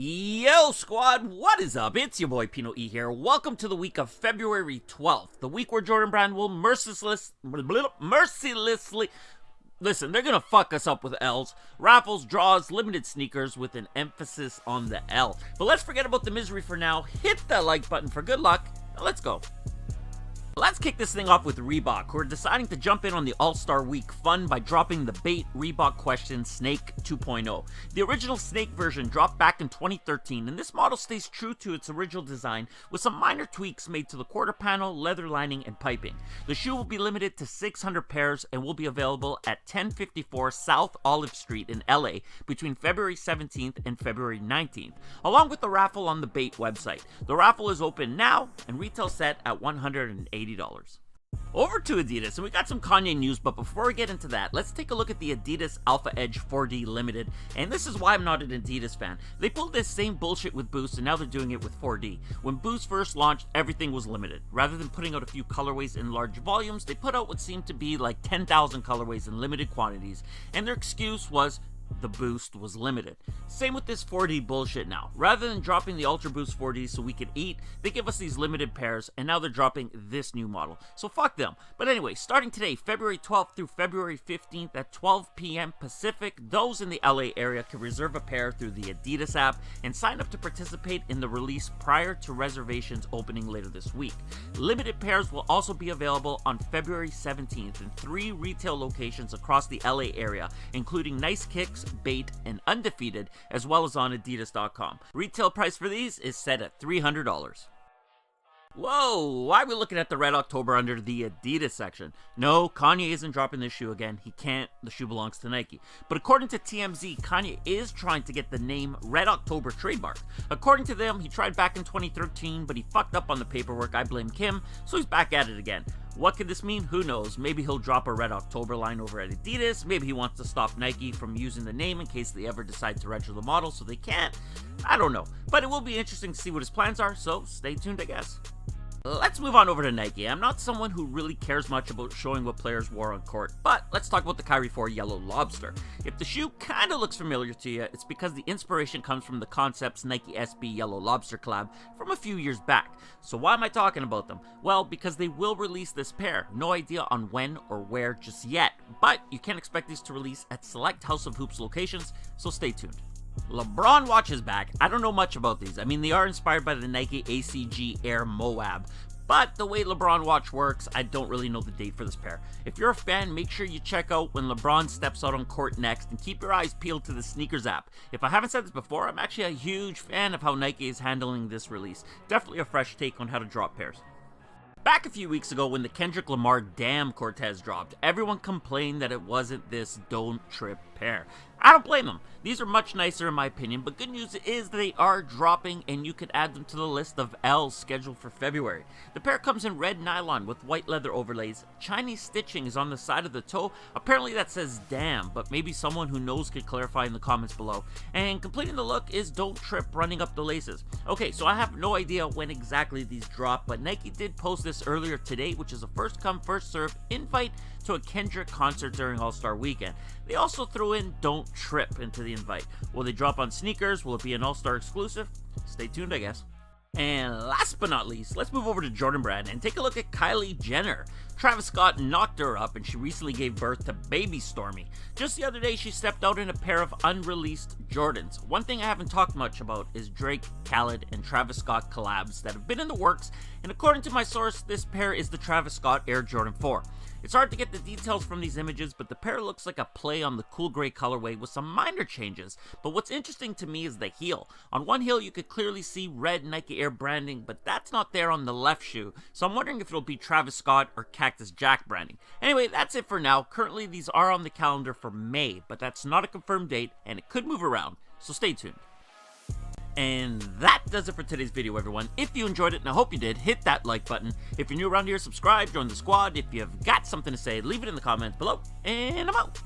Yo squad, what is up? It's your boy PinoE here. Welcome to the week of February 12th, the week where Jordan Brand will mercilessly, listen, they're gonna fuck us up with L's, raffles, draws, limited sneakers with an emphasis on the L. But let's forget about the misery for now, hit that like button for good luck, and let's go. Let's kick this thing off with Reebok, who are deciding to jump in on the All-Star Week fun by dropping the bait Reebok question Snake 2.0. The original Snake version dropped back in 2013, and this model stays true to its original design with some minor tweaks made to the quarter panel, leather lining, and piping. The shoe will be limited to 600 pairs and will be available at 1054 South Olive Street in LA between February 17th and February 19th, along with the raffle on the bait website. The raffle is open now and retail set at $180. Over to Adidas, and we got some Kanye news, but before we get into that, let's take a look at the Adidas Alpha Edge 4D Limited, and this is why I'm not an Adidas fan. They pulled this same bullshit with Boost, and now they're doing it with 4D. When Boost first launched, everything was limited. Rather than putting out a few colorways in large volumes, they put out what seemed to be like 10,000 colorways in limited quantities, and their excuse was the Boost was limited. Same with this 4D bullshit now. Rather than dropping the Ultra Boost 4D so we could eat, they give us these limited pairs, and now they're dropping this new model. So fuck them. But anyway, starting today, February 12th through February 15th at 12 p.m. Pacific, those in the LA area can reserve a pair through the Adidas app and sign up to participate in the release prior to reservations opening later this week. Limited pairs will also be available on February 17th in 3 retail locations across the LA area, including Nice Kicks, Bait, and Undefeated, as well as on adidas.com. Retail price for these is set at $300. Whoa, why are we looking at the Red October under the Adidas section? No, Kanye isn't dropping this shoe again. He can't. The shoe belongs to Nike. But according to TMZ, Kanye is trying to get the name Red October trademarked. According to them, he tried back in 2013, but he fucked up on the paperwork. I blame Kim, so he's back at it again. What could this mean? Who knows? Maybe he'll drop a Red October line over at Adidas. Maybe he wants to stop Nike from using the name in case they ever decide to retro the model so they can't. I don't know. But it will be interesting to see what his plans are, so stay tuned, I guess. Let's move on over to Nike. I'm not someone who really cares much about showing what players wore on court, but let's talk about the Kyrie 4 Yellow Lobster. If the shoe kinda looks familiar to you, it's because the inspiration comes from the Concepts Nike SB Yellow Lobster collab from a few years back. So why am I talking about them? Well, because they will release this pair. No idea on when or where just yet, but you can expect these to release at select House of Hoops locations, so stay tuned. LeBron watch is back. I don't know much about these. I mean, they are inspired by the Nike ACG Air Mowabb, but the way LeBron watch works, I don't really know the date for this pair. If you're a fan, make sure you check out when LeBron steps out on court next, and keep your eyes peeled to the sneakers app. If I haven't said this before, I'm actually a huge fan of how Nike is handling this release. Definitely a fresh take on how to drop pairs. Back a few weeks ago when the Kendrick Lamar Damn Cortez dropped, everyone complained that it wasn't this don't trip pair. I don't blame them. These are much nicer in my opinion, but good news is they are dropping and you can add them to the list of L's scheduled for February. The pair comes in red nylon with white leather overlays. Chinese stitching is on the side of the toe. Apparently that says damn, but maybe someone who knows could clarify in the comments below. And completing the look is don't trip running up the laces. Okay, so I have no idea when exactly these drop, but Nike did post this earlier today, which is a first come first serve invite to a Kendrick concert during All-Star Weekend. They also threw in don't trip into the invite. Will they drop on sneakers? Will it be an All-Star exclusive? Stay tuned, I guess. And last but not least, let's move over to Jordan Brand and take a look at Kylie Jenner. Travis Scott knocked her up and she recently gave birth to baby Stormy. Just the other day, she stepped out in a pair of unreleased Jordans. One thing I haven't talked much about is Drake, Khaled, and Travis Scott collabs that have been in the works, and according to my source, this pair is the Travis Scott Air Jordan 4. It's hard to get the details from these images, but the pair looks like a play on the cool gray colorway with some minor changes. But what's interesting to me is the heel. On one heel you could clearly see red Nike Air branding, but that's not there on the left shoe, so I'm wondering if it'll be Travis Scott or Cactus Jack branding. Anyway, that's it for now. Currently these are on the calendar for May, but that's not a confirmed date and it could move around, so stay tuned. And that does it for today's video, everyone. If you enjoyed it, and I hope you did, hit that like button. If you're new around here, subscribe, join the squad. If you've got something to say, leave it in the comments below, and I'm out.